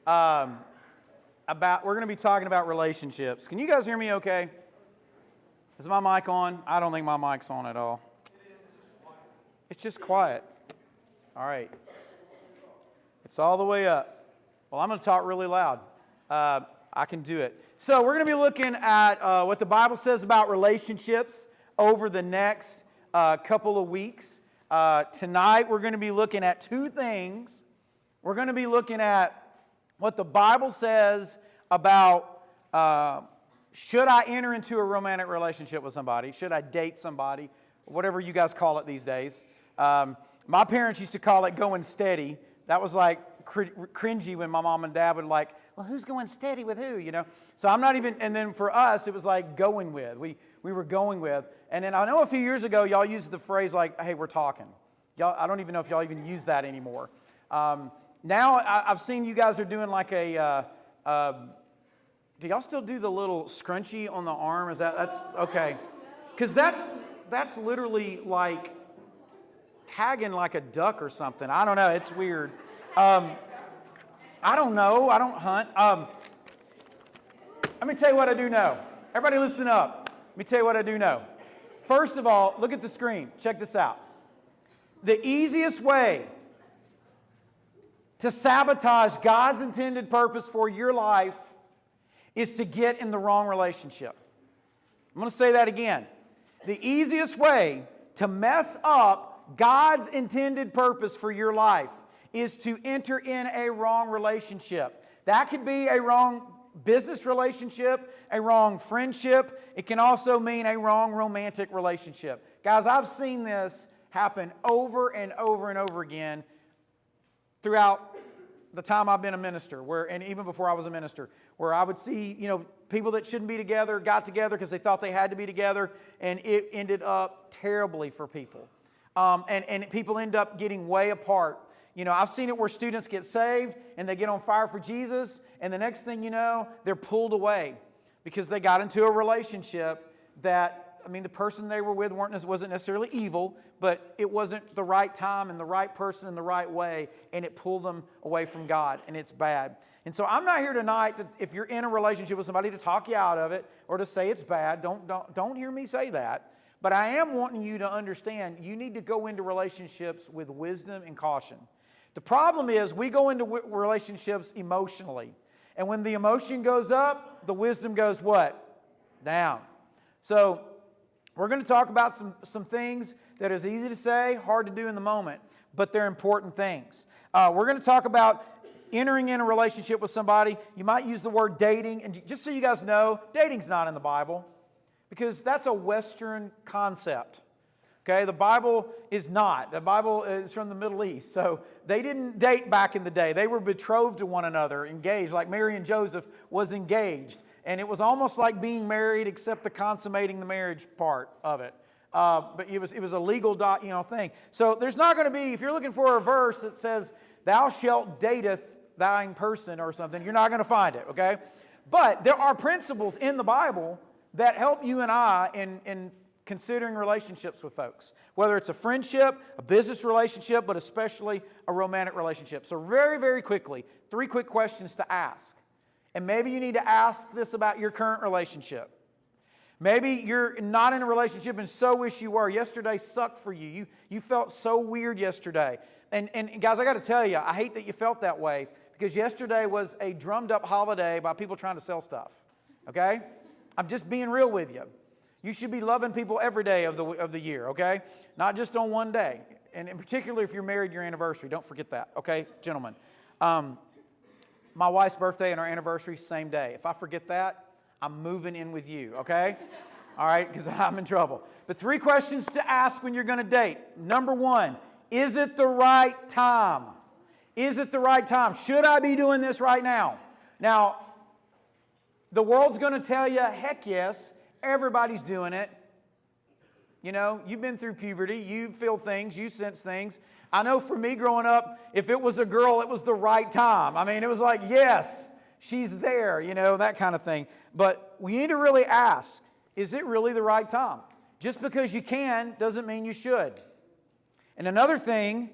We're going to be talking about relationships. Can you guys hear me okay? Is my mic on? I don't think my mic's on at all. It's just quiet. All right. It's all the way up. Well, I'm going to talk really loud. I can do it. So we're going to be looking at what the Bible says about relationships over the next couple of weeks. Tonight we're going to be looking at two things. We're going to be looking at what the Bible says about should I enter into a romantic relationship with somebody? Should I date somebody? Whatever you guys call it these days. My parents used to call it going steady. That was like cringy when my mom and dad would like, well, who's going steady with who, you know? So I'm not even, and then for us, it was like going with. We were going with. And then I know a few years ago, y'all used the phrase like, hey, we're talking. Y'all, I don't even know if y'all even use that anymore. Now I've seen you guys are doing like a, do y'all still do the little scrunchie on the arm? That's, okay. Because that's literally like tagging like a duck or something. I don't know. It's weird. I don't know. I don't hunt. Let me tell you what I do know. Everybody listen up. Let me tell you what I do know. First of all, look at the screen. Check this out. The easiest way to sabotage God's intended purpose for your life is to get in the wrong relationship. I'm going to say that again. The easiest way to mess up God's intended purpose for your life is to enter in a wrong relationship. That could be a wrong business relationship, a wrong friendship. It can also mean a wrong romantic relationship. Guys, I've seen this happen over and over and over again throughout the time I've been a minister, and even before I was a minister, where I would see, people that shouldn't be together got together because they thought they had to be together, and it ended up terribly for people. And people end up getting way apart. I've seen it where students get saved and they get on fire for Jesus, and the next thing you know, they're pulled away because they got into a relationship that, the person they were with wasn't necessarily evil, but it wasn't the right time and the right person in the right way, and it pulled them away from God, and it's bad. And so I'm not here tonight, if you're in a relationship with somebody, to talk you out of it or to say it's bad. Don't hear me say that. But I am wanting you to understand you need to go into relationships with wisdom and caution. The problem is we go into relationships emotionally. And when the emotion goes up, the wisdom goes what? Down. So we're going to talk about some things that is easy to say, hard to do in the moment, but they're important things. We're going to talk about entering in a relationship with somebody. You might use the word dating. And just so you guys know, dating's not in the Bible because that's a Western concept. Okay, the Bible is not. The Bible is from the Middle East. So they didn't date back in the day. They were betrothed to one another, engaged, like Mary and Joseph was engaged. And it was almost like being married except the consummating the marriage part of it. But it was a legal thing. So there's not going to be, if you're looking for a verse that says, thou shalt dateth thine person or something, you're not going to find it, okay? But there are principles in the Bible that help you and I in considering relationships with folks, whether it's a friendship, a business relationship, but especially a romantic relationship. So very, very quickly, 3 quick questions to ask. And maybe you need to ask this about your current relationship. Maybe you're not in a relationship and so wish you were. Yesterday sucked for you. You felt so weird yesterday. And guys, I got to tell you, I hate that you felt that way because yesterday was a drummed up holiday by people trying to sell stuff. Okay? I'm just being real with you. You should be loving people every day of the year, okay? Not just on one day. And in particular, if you're married, your anniversary. Don't forget that, okay, gentlemen? My wife's birthday and our anniversary, same day. If I forget that, I'm moving in with you, okay? All right, because I'm in trouble. But 3 questions to ask when you're going to date. Number 1, is it the right time? Is it the right time? Should I be doing this right now? Now, the world's going to tell you, heck yes. Everybody's doing it. You've been through puberty. You feel things. You sense things. I know for me growing up, if it was a girl, it was the right time. It was like, yes, she's there, that kind of thing. But we need to really ask, is it really the right time? Just because you can doesn't mean you should. And another thing,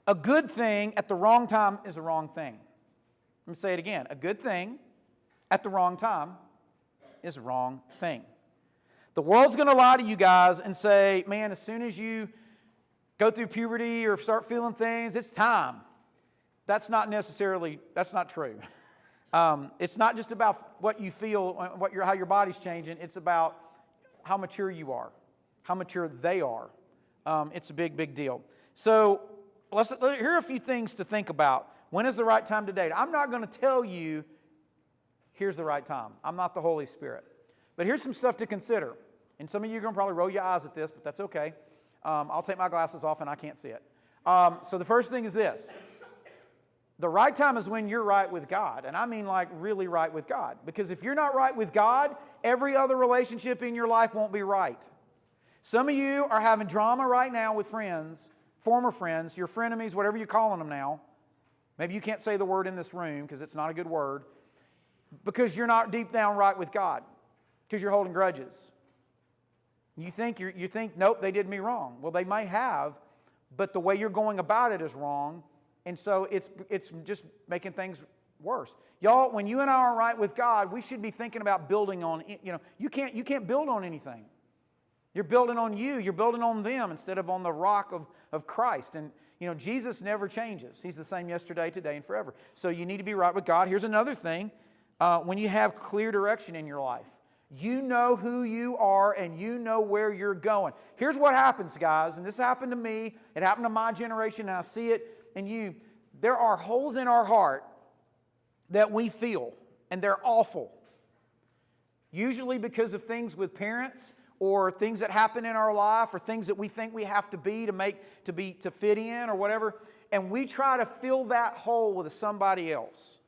a good thing at the wrong time is a wrong thing. Let me say it again. A good thing at the wrong time is a wrong thing. The world's going to lie to you guys and say, man, as soon as you go through puberty or start feeling things, it's time. That's not true. It's not just about what you feel, how your body's changing. It's about how mature you are, how mature they are. It's a big, big deal. So here are a few things to think about. When is the right time to date? I'm not going to tell you, here's the right time. I'm not the Holy Spirit. But here's some stuff to consider. And some of you are going to probably roll your eyes at this, but that's okay. I'll take my glasses off and I can't see it. So the first thing is this. The right time is when you're right with God. And I mean like really right with God. Because if you're not right with God, every other relationship in your life won't be right. Some of you are having drama right now with friends, former friends, your frenemies, whatever you're calling them now. Maybe you can't say the word in this room because it's not a good word. Because you're not deep down right with God. Because you're holding grudges. You think, nope, they did me wrong. Well, they may have, but the way you're going about it is wrong. And so it's just making things worse. Y'all, when you and I are right with God, we should be thinking about building on, you can't build on anything. You're building on you. You're building on them instead of on the rock of Christ. And, Jesus never changes. He's the same yesterday, today, and forever. So you need to be right with God. Here's another thing. When you have clear direction in your life, you know who you are and you know where you're going. Here's what happens, guys, and this happened to me. It happened to my generation, and I see it in you. There are holes in our heart that we feel, and they're awful. Usually because of things with parents or things that happen in our life or things that we think we have to be to fit in or whatever, and we try to fill that hole with somebody else.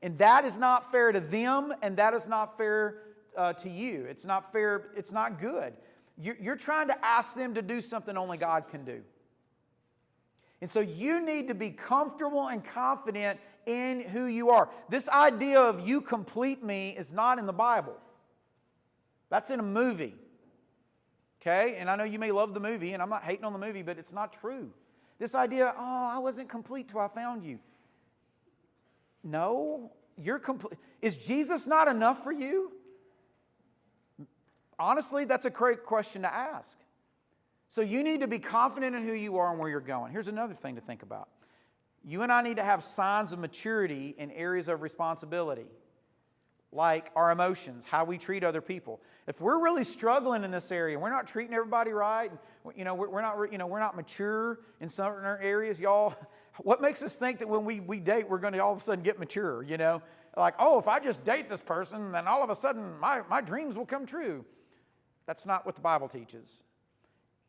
And that is not fair to them, and that is not fair to you. It's not fair. It's not good. You're trying to ask them to do something only God can do. And so you need to be comfortable and confident in who you are. This idea of you complete me is not in the Bible. That's in a movie. Okay? And I know you may love the movie, and I'm not hating on the movie, but it's not true. This idea, I wasn't complete till I found you. No, you're complete. Is Jesus not enough for you? Honestly, that's a great question to ask. So you need to be confident in who you are and where you're going. Here's another thing to think about. You and I need to have signs of maturity in areas of responsibility, like our emotions, how we treat other people. If we're really struggling in this area, we're not treating everybody right, we're not mature in certain areas, y'all. What makes us think that when we date, we're going to all of a sudden get mature, Like, if I just date this person, then all of a sudden my dreams will come true. That's not what the Bible teaches.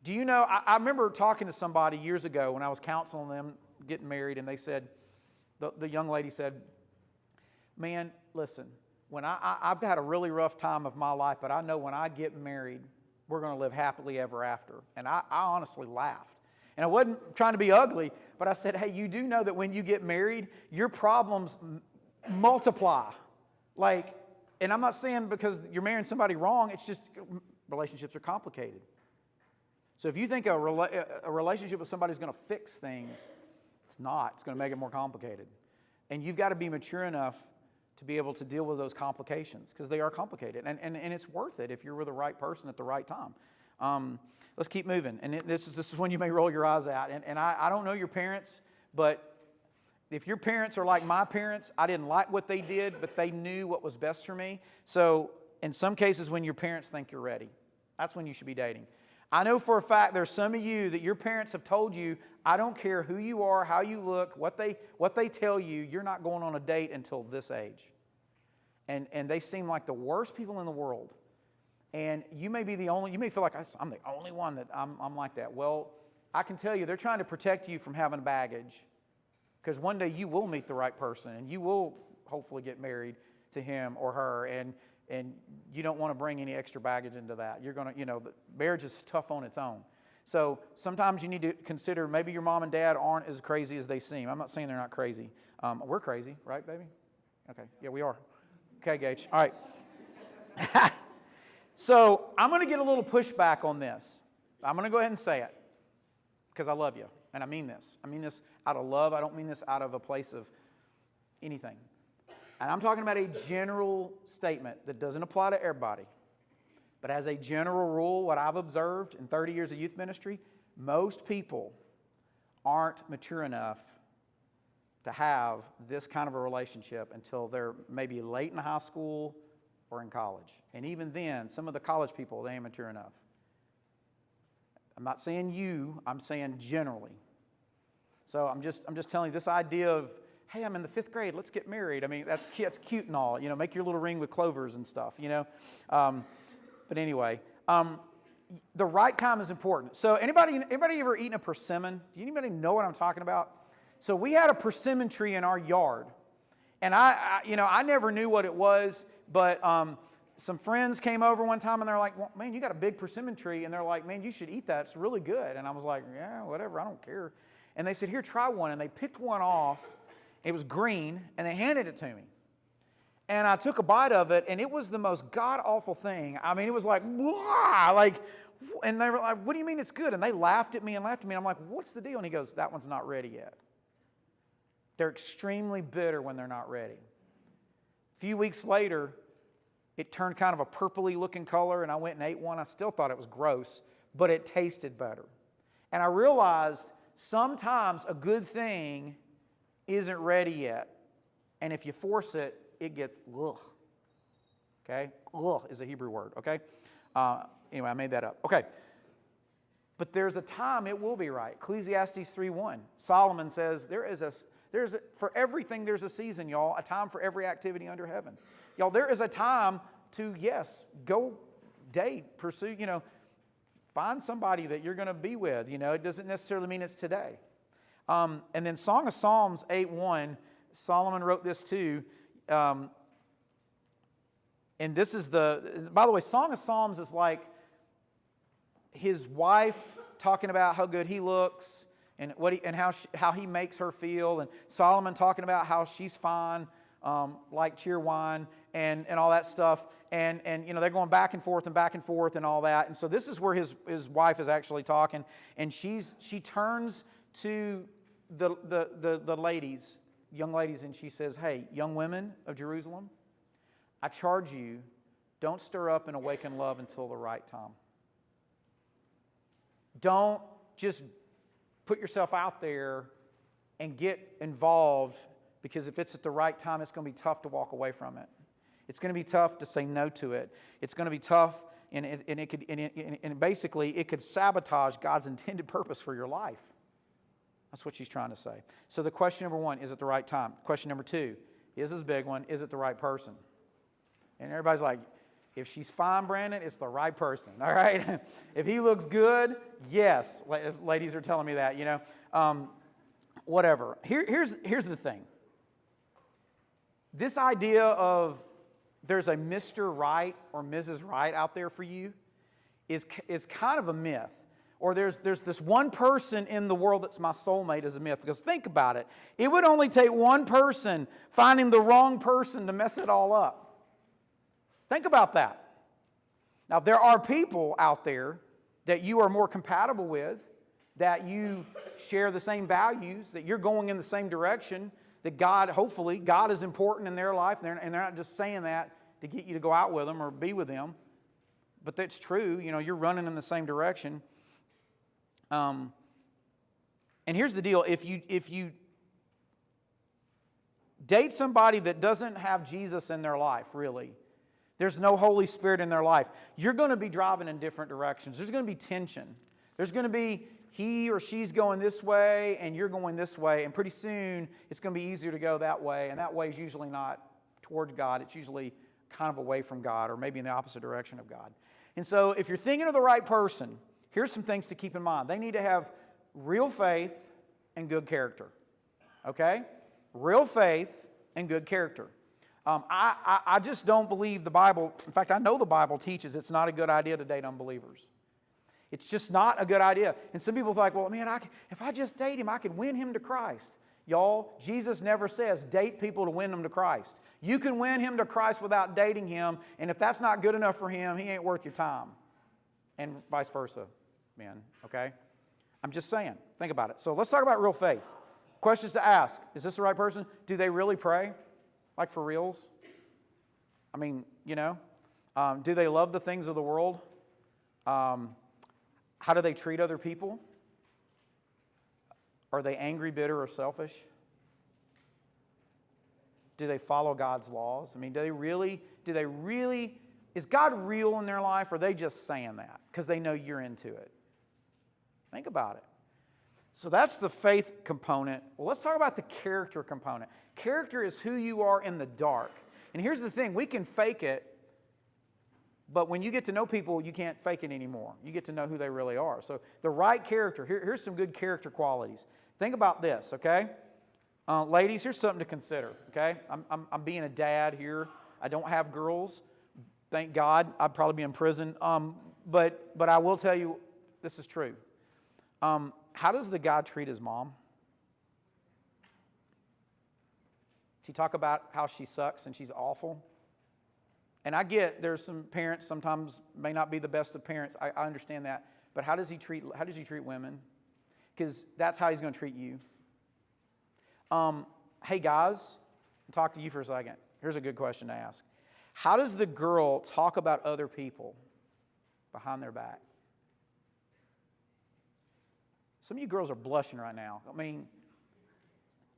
Do you know, I remember talking to somebody years ago when I was counseling them getting married, and they said, the young lady said, man, listen, when I've had a really rough time of my life, but I know when I get married, we're going to live happily ever after. And I honestly laughed. And I wasn't trying to be ugly, but I said, hey, you do know that when you get married, your problems multiply. And I'm not saying because you're marrying somebody wrong, it's just relationships are complicated. So if you think a relationship with somebody is going to fix things, it's not. It's going to make it more complicated. And you've got to be mature enough to be able to deal with those complications because they are complicated. And it's worth it if you're with the right person at the right time. Let's keep moving. And this is when you may roll your eyes out. And I don't know your parents, but if your parents are like my parents, I didn't like what they did, but they knew what was best for me. So in some cases, when your parents think you're ready, that's when you should be dating. I know for a fact there's some of you that your parents have told you, I don't care who you are, how you look, what they tell you, you're not going on a date until this age. And they seem like the worst people in the world. And you may feel like I'm the only one that I'm like that. Well, I can tell you they're trying to protect you from having baggage. Because one day you will meet the right person and you will hopefully get married to him or her. And you don't want to bring any extra baggage into that. You're going to, marriage is tough on its own. So sometimes you need to consider maybe your mom and dad aren't as crazy as they seem. I'm not saying they're not crazy. We're crazy, right, baby? Okay, yeah, we are. Okay, Gage. All right. So I'm going to get a little pushback on this. I'm going to go ahead and say it because I love you, and I mean this. I mean this out of love. I don't mean this out of a place of anything. And I'm talking about a general statement that doesn't apply to everybody. But as a general rule, what I've observed in 30 years of youth ministry, most people aren't mature enough to have this kind of a relationship until they're maybe late in high school or in college. And even then, some of the college people, they ain't mature enough. I'm not saying you, I'm saying generally. So I'm just telling you this idea of, hey, I'm in the 5th grade, let's get married. I mean, that's cute and all, make your little ring with clovers and stuff, But anyway, the right time is important. So anybody ever eaten a persimmon? Do anybody know what I'm talking about? So we had a persimmon tree in our yard. And I never knew what it was, but some friends came over one time and they're like, well, man, you got a big persimmon tree. And they're like, man, you should eat that. It's really good. And I was like, yeah, whatever, I don't care. And they said, here, try one. And they picked one off. It was green, and they handed it to me. And I took a bite of it, and it was the most god-awful thing. I mean, it was like, wah! And they were like, what do you mean it's good? And they laughed at me. I'm like, what's the deal? And he goes, that one's not ready yet. They're extremely bitter when they're not ready. A few weeks later, it turned kind of a purpley looking color, and I went and ate one. I still thought it was gross, but it tasted better. And I realized sometimes a good thing isn't ready yet. And if you force it, it gets ugh. Okay? Ugh is a Hebrew word, okay? Anyway, I made that up. Okay. But there's a time it will be right. Ecclesiastes 3:1. Solomon says, for everything there's a season, y'all, a time for every activity under heaven. Y'all, there is a time to, yes, go date, pursue, find somebody that you're going to be with. It doesn't necessarily mean it's today. And then Song of Psalms 8:1, Solomon wrote this too. And this is by the way, Song of Psalms is like his wife talking about how good he looks and how he makes her feel, and Solomon talking about how she's fine, like cheer wine and all that stuff. And they're going back and forth and all that. And so this is where his wife is actually talking, and she turns to the ladies, young ladies, and she says, hey, young women of Jerusalem, I charge you, don't stir up and awaken love until the right time. Don't just put yourself out there and get involved, because if it's at the right time, it's going to be tough to walk away from it. It's going to be tough to say no to it. It's going to be tough, and basically it could sabotage God's intended purpose for your life. That's what she's trying to say. So the question number 1, is it the right time? Question number 2, is this big one, is it the right person? And everybody's like, if she's fine, Brandon, it's the right person, all right? If he looks good, yes. Ladies are telling me that, whatever. Here's the thing. This idea of there's a Mr. Right or Mrs. Right out there for you is kind of a myth. Or there's this one person in the world that's my soulmate is a myth. Because think about it. It would only take one person finding the wrong person to mess it all up. Think about that. Now, there are people out there that you are more compatible with, that you share the same values, that you're going in the same direction, that hopefully, God is important in their life, and they're not just saying that to get you to go out with them or be with them. But that's true. You're running in the same direction. And here's the deal. If you date somebody that doesn't have Jesus in their life, really, there's no Holy Spirit in their life, you're going to be driving in different directions. There's going to be tension. There's going to be he or she's going this way and you're going this way, and pretty soon it's going to be easier to go that way, and that way is usually not towards God. It's usually kind of away from God, or maybe in the opposite direction of God. And so if you're thinking of the right person, here's some things to keep in mind. They need to have real faith and good character. Okay? Real faith and good character. I just don't believe the Bible. In fact, I know the Bible teaches it's not a good idea to date unbelievers. It's just not a good idea. And some people think, well, man, if I just date him, I could win him to Christ. Y'all, Jesus never says date people to win them to Christ. You can win him to Christ without dating him, and if that's not good enough for him, he ain't worth your time. And vice versa, men, okay? I'm just saying. Think about it. So let's talk about real faith. Questions to ask. Is this the right person? Do they really pray? Like for reals? I mean, do they love the things of the world? How do they treat other people? Are they angry, bitter, or selfish? Do they follow God's laws? I mean, do they really, is God real in their life, or are they just saying that because they know you're into it? Think about it. So that's the faith component. Well, let's talk about the character component. Character is who you are in the dark. And here's the thing, we can fake it, but when you get to know people, you can't fake it anymore. You get to know who they really are. So the right character, here's some good character qualities. Think about this, okay? Ladies, here's something to consider, okay? I'm being a dad here. I don't have girls. Thank God. I'd probably be in prison. But I will tell you, this is true. How does the guy treat his mom? Does he talk about how she sucks and she's awful? And I get there's some parents sometimes may not be the best of parents. I understand that. But how does he treat women? Because that's how he's going to treat you. Hey guys, I'll talk to you for a second. Here's a good question to ask. How does the girl talk about other people behind their back? Some of you girls are blushing right now. I mean,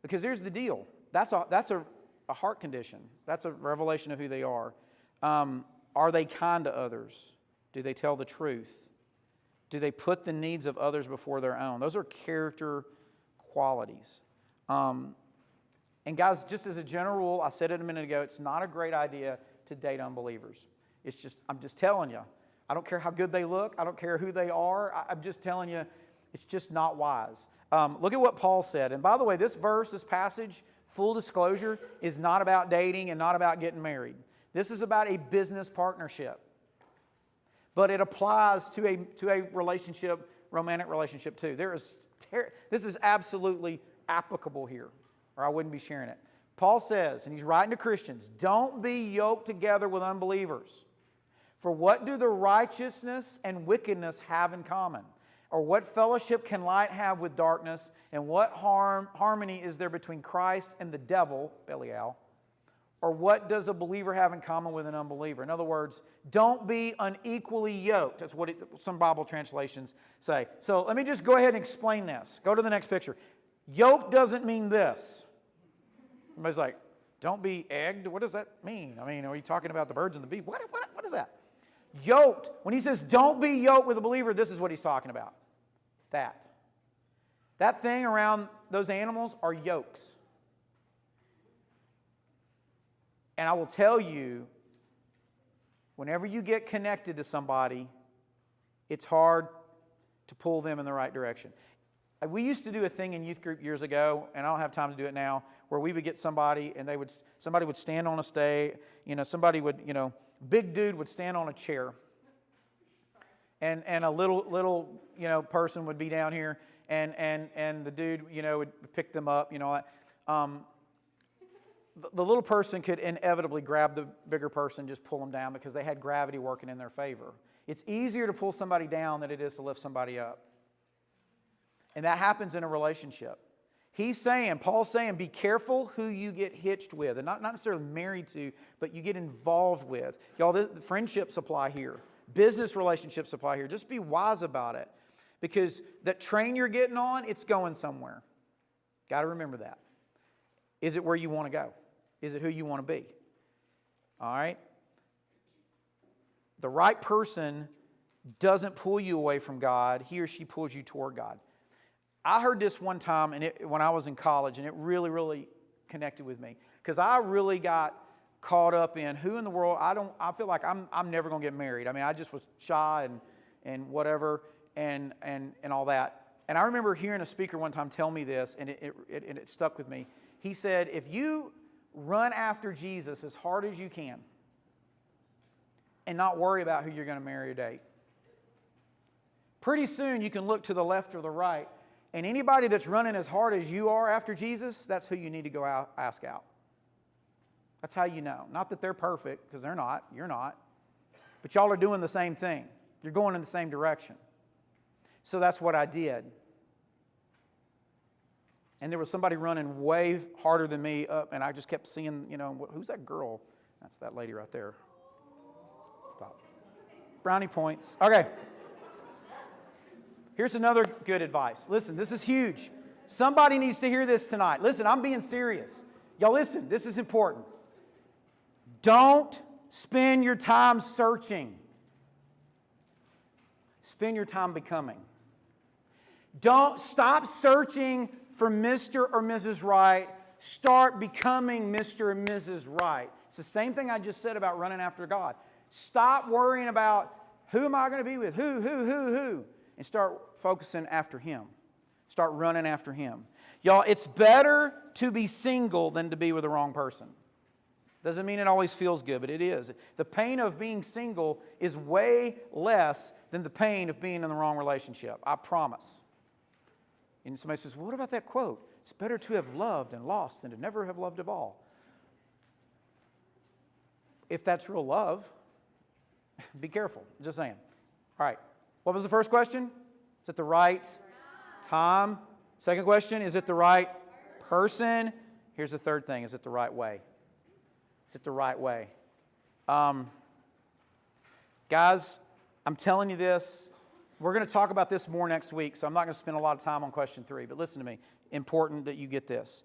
because here's the deal. That's a heart condition. That's a revelation of who they are. Are they kind to others? Do they tell the truth? Do they put the needs of others before their own? Those are character qualities. And guys, just as a general rule, I said it a minute ago, it's not a great idea to date unbelievers. I'm just telling you. I don't care how good they look. I don't care who they are. I'm just telling you, it's just not wise. Look at what Paul said. And by the way, this passage, full disclosure, is not about dating and not about getting married. This is about a business partnership. But it applies to a relationship, romantic relationship too. This is absolutely applicable here, or I wouldn't be sharing it. Paul says, and he's writing to Christians, don't be yoked together with unbelievers. For what do the righteousness and wickedness have in common? Or what fellowship can light have with darkness? And what harmony is there between Christ and the devil, Belial? Or what does a believer have in common with an unbeliever? In other words, don't be unequally yoked. That's what some Bible translations say. So let me just go ahead and explain this. Go to the next picture. Yoke doesn't mean this. Everybody's like, don't be egged? What does that mean? I mean, are you talking about the birds and the bees? What is that? Yoked. When he says don't be yoked with a believer, this is what he's talking about. That thing around those animals are yokes. And I will tell you, whenever you get connected to somebody, it's hard to pull them in the right direction. We used to do a thing in youth group years ago, and I don't have time to do it now, where we would get somebody, and somebody would stand on a stage, big dude would stand on a chair, and a little person would be down here, and the dude would pick them up, the little person could inevitably grab the bigger person, just pull them down because they had gravity working in their favor. It's easier to pull somebody down than it is to lift somebody up. And that happens in a relationship. Paul's saying, be careful who you get hitched with, and not necessarily married to, but you get involved with. Y'all, the friendships apply here. Business relationships apply here. Just be wise about it, because that train you're getting on, it's going somewhere. Got to remember that. Is it where you want to go? Is it who you want to be? All right? The right person doesn't pull you away from God. He or she pulls you toward God. I heard this one time when I was in college, and it really, really connected with me. Because I really got caught up in who in the world, I feel like I'm never going to get married. I mean, I just was shy and whatever and all that. And I remember hearing a speaker one time tell me this, and it stuck with me. He said, if you run after Jesus as hard as you can and not worry about who you're going to marry or date, pretty soon you can look to the left or the right, and anybody that's running as hard as you are after Jesus, that's who you need to go out, ask out. That's how you know. Not that they're perfect, because they're not. You're not. But y'all are doing the same thing. You're going in the same direction. So that's what I did. And there was somebody running way harder than me up, and I just kept seeing, who's that girl? That's that lady right there. Stop. Brownie points. Okay. Here's another good advice. Listen, this is huge. Somebody needs to hear this tonight. Listen, I'm being serious. Y'all listen, this is important. Don't spend your time searching. Spend your time becoming. Don't stop searching for Mr. or Mrs. Right. Start becoming Mr. and Mrs. Right. It's the same thing I just said about running after God. Stop worrying about who am I going to be with, who, and start focusing after Him. Start running after Him. Y'all, it's better to be single than to be with the wrong person. Doesn't mean it always feels good, but it is. The pain of being single is way less than the pain of being in the wrong relationship. I promise. And somebody says, well, what about that quote? It's better to have loved and lost than to never have loved at all. If that's real love, be careful. I'm just saying. All right. What was the first question? Is it the right time? Second question, is it the right person? Here's the third thing. Is it the right way? Is it the right way? Guys, I'm telling you this. We're going to talk about this more next week, so I'm not going to spend a lot of time on question 3. But listen to me. Important that you get this.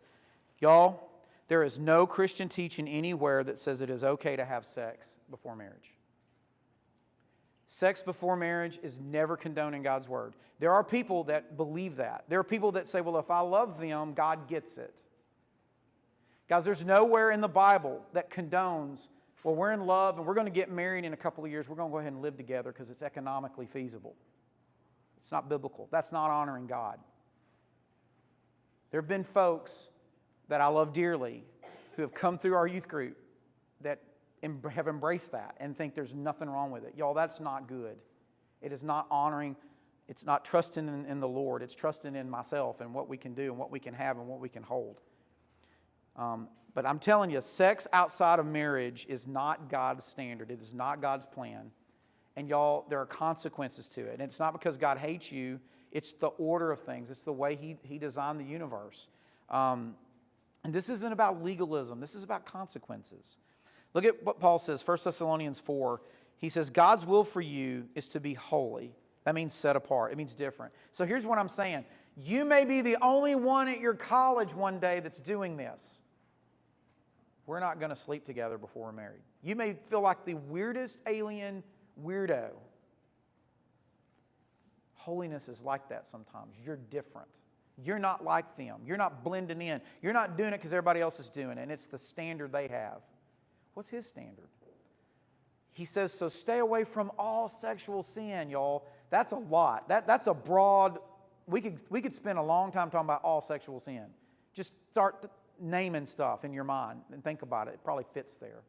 Y'all, there is no Christian teaching anywhere that says it is okay to have sex before marriage. Sex before marriage is never condoned in God's Word. There are people that believe that. There are people that say, well, if I love them, God gets it. Guys, there's nowhere in the Bible that condones, well, we're in love and we're going to get married in a couple of years. We're going to go ahead and live together because it's economically feasible. It's not biblical. That's not honoring God. There have been folks that I love dearly who have come through our youth group that have embraced that and think there's nothing wrong with it. Y'all, that's not good. It is not honoring. It's not trusting in the Lord. It's trusting in myself and what we can do and what we can have and what we can hold. But I'm telling you, sex outside of marriage is not God's standard. It is not God's plan. And y'all, there are consequences to it. And it's not because God hates you. It's the order of things. It's the way He designed the universe. And this isn't about legalism. This is about consequences. Look at what Paul says, 1 Thessalonians 4. He says, God's will for you is to be holy. That means set apart. It means different. So here's what I'm saying. You may be the only one at your college one day that's doing this. We're not going to sleep together before we're married. You may feel like the weirdest alien weirdo. Holiness is like that sometimes. You're different. You're not like them. You're not blending in. You're not doing it because everybody else is doing it, and it's the standard they have. What's His standard? He says, so stay away from all sexual sin, y'all. That's a lot. That's a broad... We could spend a long time talking about all sexual sin. Just start naming stuff in your mind and think about it. It probably fits there.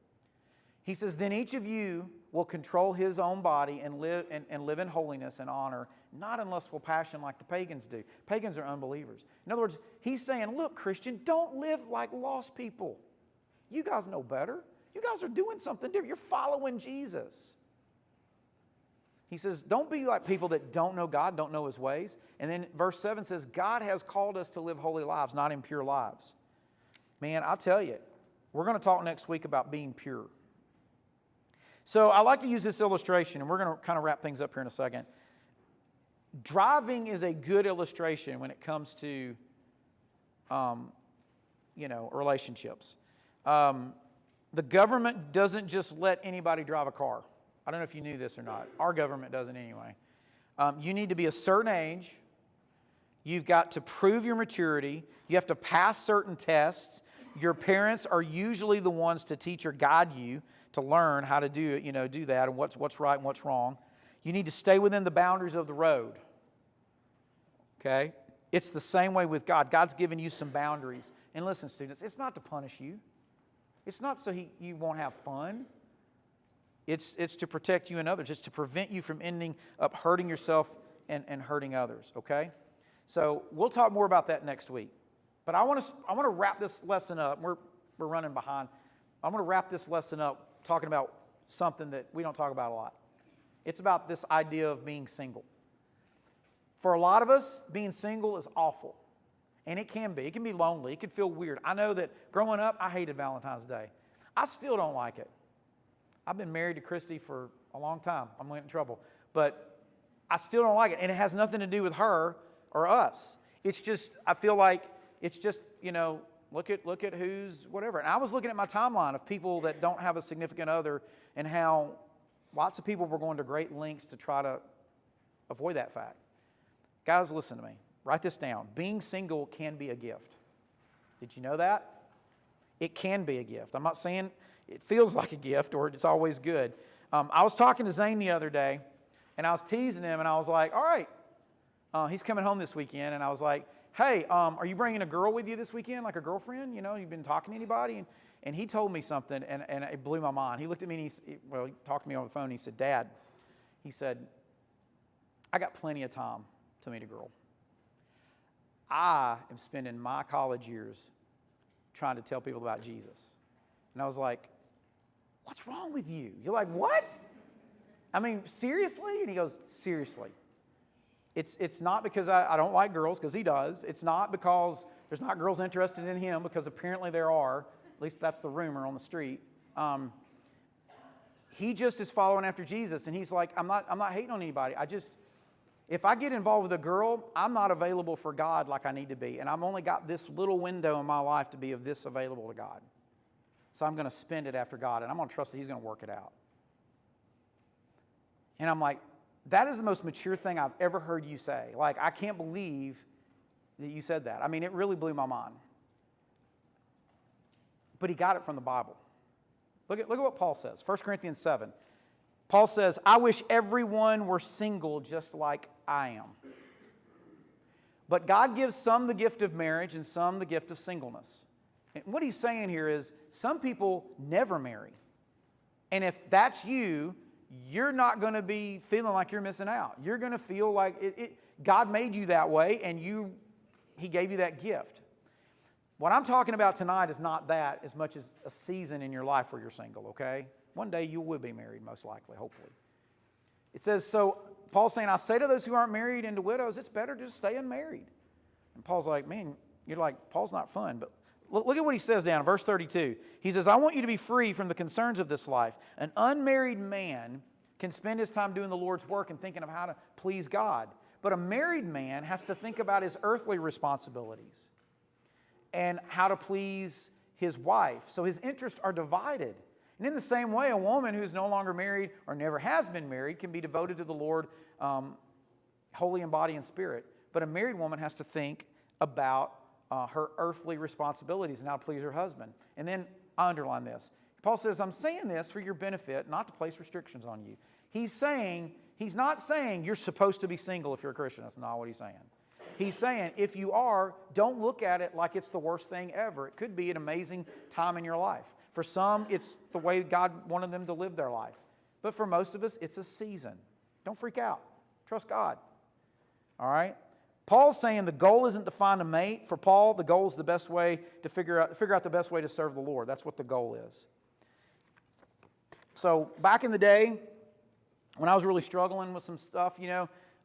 He says, then each of you will control his own body and live in holiness and honor, not in lustful passion like the pagans do. Pagans are unbelievers. In other words, he's saying, look, Christian, don't live like lost people. You guys know better. You guys are doing something different. You're following Jesus. He says, don't be like people that don't know God, don't know His ways. And then verse 7 says, God has called us to live holy lives, not impure lives. Man, I'll tell you, we're going to talk next week about being pure. So I like to use this illustration, and we're going to kind of wrap things up here in a second. Driving is a good illustration when it comes to, relationships. The government doesn't just let anybody drive a car. I don't know if you knew this or not. Our government doesn't anyway. You need to be a certain age. You've got to prove your maturity. You have to pass certain tests. Your parents are usually the ones to teach or guide you to learn how to do that and what's right and what's wrong. You need to stay within the boundaries of the road. Okay? It's the same way with God. God's given you some boundaries. And listen, students, it's not to punish you. It's not so you won't have fun. It's to protect you and others. It's to prevent you from ending up hurting yourself and hurting others, okay? So we'll talk more about that next week. But I want to wrap this lesson up. We're running behind. I'm going to wrap this lesson up talking about something that we don't talk about a lot. It's about this idea of being single. For a lot of us, being single is awful. And it can be. It can be lonely. It can feel weird. I know that growing up, I hated Valentine's Day. I still don't like it. I've been married to Christy for a long time. I'm getting in trouble. But I still don't like it. And it has nothing to do with her or us. It's just, I feel like it's just, look at who's whatever. And I was looking at my timeline of people that don't have a significant other and how lots of people were going to great lengths to try to avoid that fact. Guys, listen to me. Write this down. Being single can be a gift. Did you know that? It can be a gift. I'm not saying it feels like a gift or it's always good. I was talking to Zane the other day, and I was teasing him, and I was like, all right, he's coming home this weekend, and I was like, hey, are you bringing a girl with you this weekend, like a girlfriend? You've been talking to anybody? And he told me something, and it blew my mind. He looked at me, and he talked to me on the phone, and he said, Dad, he said, I got plenty of time to meet a girl. I am spending my college years trying to tell people about Jesus. And I was like, what's wrong with you? You're like, what? I mean, seriously? And he goes, seriously. It's not because I don't like girls, because he does. It's not because there's not girls interested in him, because apparently there are. At least that's the rumor on the street. He just is following after Jesus, and he's like, I'm not hating on anybody. If I get involved with a girl, I'm not available for God like I need to be. And I've only got this little window in my life to be of this available to God. So I'm going to spend it after God, and I'm going to trust that He's going to work it out. And I'm like, that is the most mature thing I've ever heard you say. Like, I can't believe that you said that. I mean, it really blew my mind. But he got it from the Bible. Look at what Paul says. 1 Corinthians 7. Paul says, I wish everyone were single just like I am. But God gives some the gift of marriage and some the gift of singleness. And what he's saying here is some people never marry. And if that's you, you're not going to be feeling like you're missing out. You're going to feel like God made you that way, and He gave you that gift. What I'm talking about tonight is not that as much as a season in your life where you're single, okay? One day you will be married, most likely, hopefully. It says, so Paul's saying, I say to those who aren't married and to widows, it's better to stay unmarried. And Paul's like, man, you're like, Paul's not fun. But look at what he says down in verse 32. He says, I want you to be free from the concerns of this life. An unmarried man can spend his time doing the Lord's work and thinking of how to please God. But a married man has to think about his earthly responsibilities and how to please his wife. So his interests are divided. And in the same way, a woman who's no longer married or never has been married can be devoted to the Lord wholly in body and spirit. But a married woman has to think about her earthly responsibilities and how to please her husband. And then I underline this. Paul says, I'm saying this for your benefit, not to place restrictions on you. He's not saying you're supposed to be single if you're a Christian. That's not what he's saying. He's saying if you are, don't look at it like it's the worst thing ever. It could be an amazing time in your life. For some, it's the way God wanted them to live their life. But for most of us, it's a season. Don't freak out. Trust God. All right? Paul's saying the goal isn't to find a mate. For Paul, the goal is the best way to figure out the best way to serve the Lord. That's what the goal is. So back in the day, when I was really struggling with some stuff,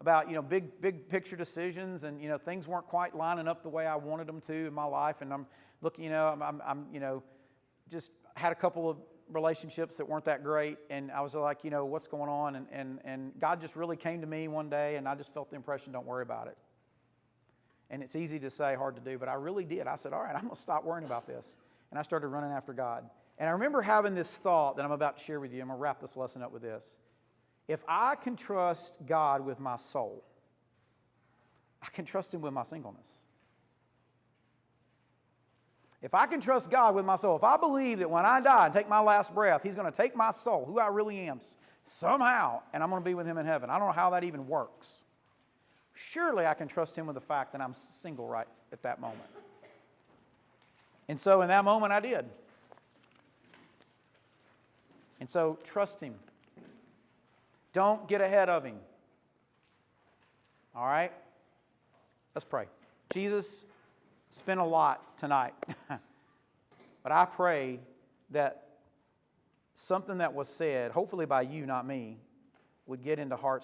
about big picture decisions, and things weren't quite lining up the way I wanted them to in my life, and I'm looking, I'm just had a couple of relationships that weren't that great, and I was like, what's going on? And God just really came to me one day, and I just felt the impression, don't worry about it. And it's easy to say, hard to do, but I really did. I said, all right, I'm going to stop worrying about this. And I started running after God. And I remember having this thought that I'm about to share with you. I'm going to wrap this lesson up with this. If I can trust God with my soul, I can trust Him with my singleness. If I can trust God with my soul, if I believe that when I die and take my last breath, He's going to take my soul, who I really am, somehow, and I'm going to be with Him in heaven. I don't know how that even works. Surely I can trust Him with the fact that I'm single right at that moment. And so in that moment I did. And so trust Him. Don't get ahead of Him. All right? Let's pray. Jesus, it's been a lot tonight. But I pray that something that was said, hopefully by you, not me, would get into hearts